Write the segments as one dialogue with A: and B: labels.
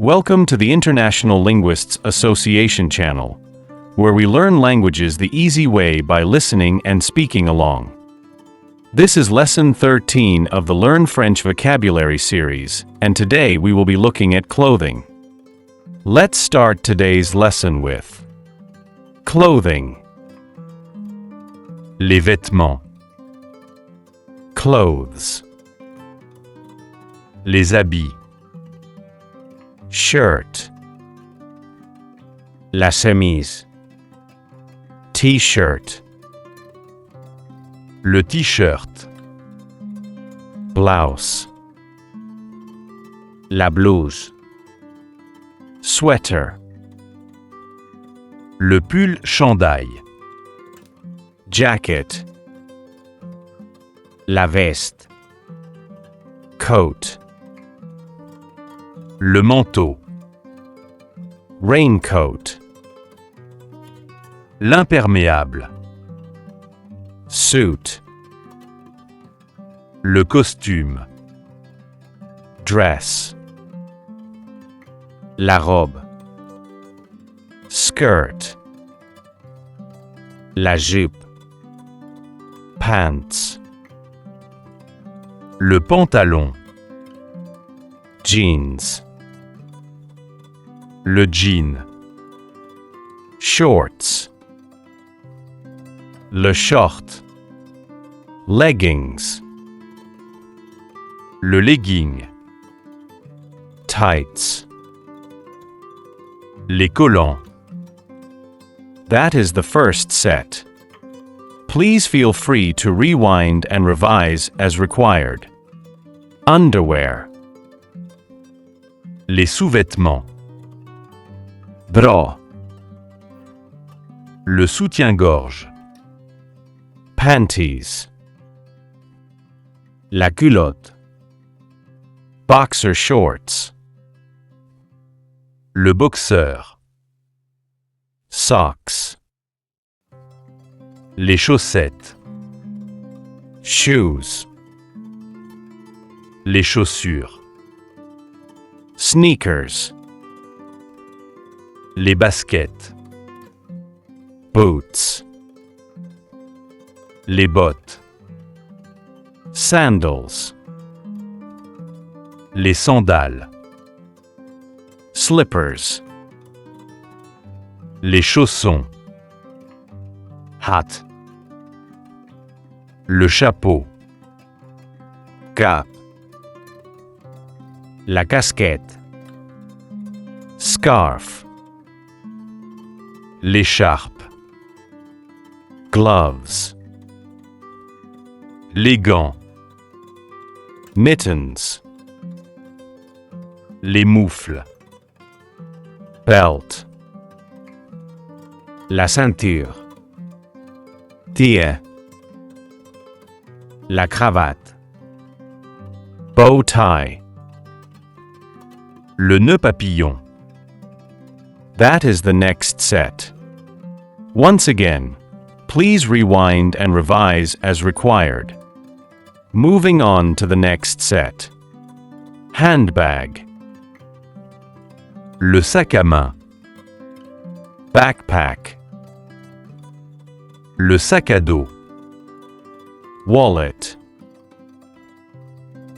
A: Welcome to the International Linguists Association channel, where we learn languages the easy way by listening and speaking along. This is Lesson 13 of the Learn French Vocabulary series, and today we will be looking at clothing. Let's start today's lesson with clothing. Les vêtements. Clothes. Les habits. Shirt. La chemise. T-shirt. Le t-shirt. Blouse. La blouse. Sweater. Le pull chandail. Jacket. La veste. Coat. Le manteau. Raincoat. L'imperméable. Suit. Le costume. Dress. La robe. Skirt. La jupe. Pants. Le pantalon. Jeans. Le jean. Shorts. Le short. Leggings. Le legging. Tights. Les collants. That is the first set. Please feel free to rewind and revise as required. Underwear. Les sous-vêtements. Bras. Le soutien-gorge. Panties. La culotte. Boxer shorts. Le boxeur. Socks. Les chaussettes. Shoes. Les chaussures. Sneakers. Les baskets. Boots. Les bottes. Sandals. Les sandales. Slippers. Les chaussons. Hat. Le chapeau. Cap. La casquette. Scarf. L'écharpe. Gloves. Les gants. Mittens. Les moufles. Belt. La ceinture. TILA. La cravate. Bow tie. Le nœud papillon. That is the next set. Once again, please rewind and revise as required. Moving on to the next set. Handbag. Le sac à main. Backpack. Le sac à dos. Wallet.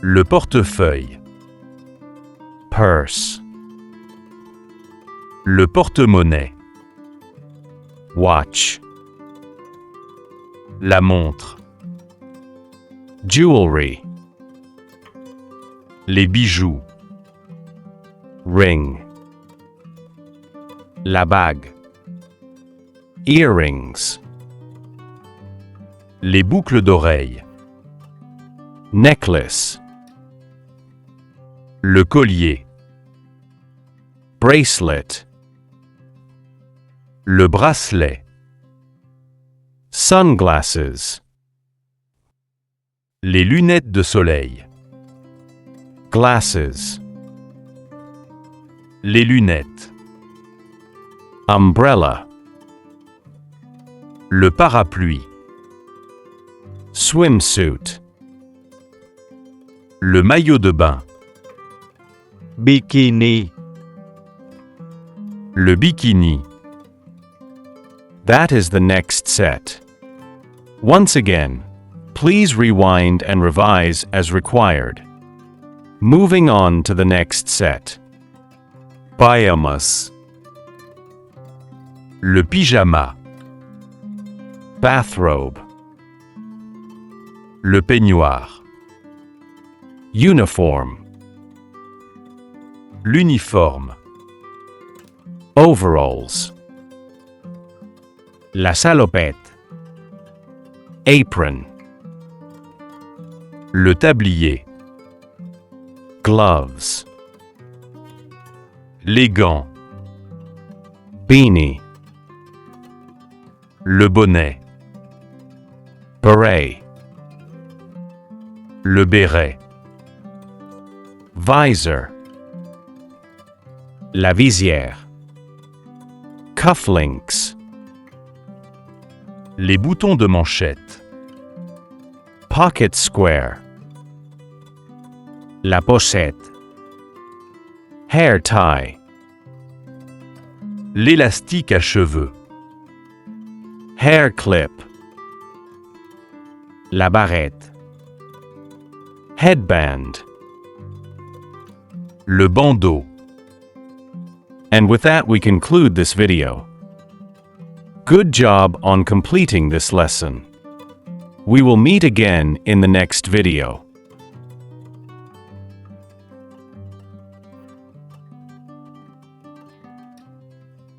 A: Le portefeuille. Purse. Le porte-monnaie. Watch. La montre. Jewelry. Les bijoux. Ring. La bague. Earrings. Les boucles d'oreilles. Necklace. Le collier. Bracelet. Le bracelet. Sunglasses. Les lunettes de soleil. Glasses. Les lunettes. Umbrella. Le parapluie. Swimsuit. Le maillot de bain. Bikini. Le bikini. That is the next set. Once again, please rewind and revise as required. Moving on to the next set. Pyjamas. Le pyjama. Bathrobe. Le peignoir. Uniform. L'uniforme. Overalls. La salopette. Apron. Le tablier. Gloves. Les gants. Beanie. Le bonnet. Beret. Le béret. Visor. La visière. Cufflinks. Les boutons de manchette. Pocket square. La pochette. Hair tie. L'élastique à cheveux. Hair clip. La barrette. Headband. Le bandeau. And with that we conclude this video. Good job on completing this lesson. We will meet again in the next video.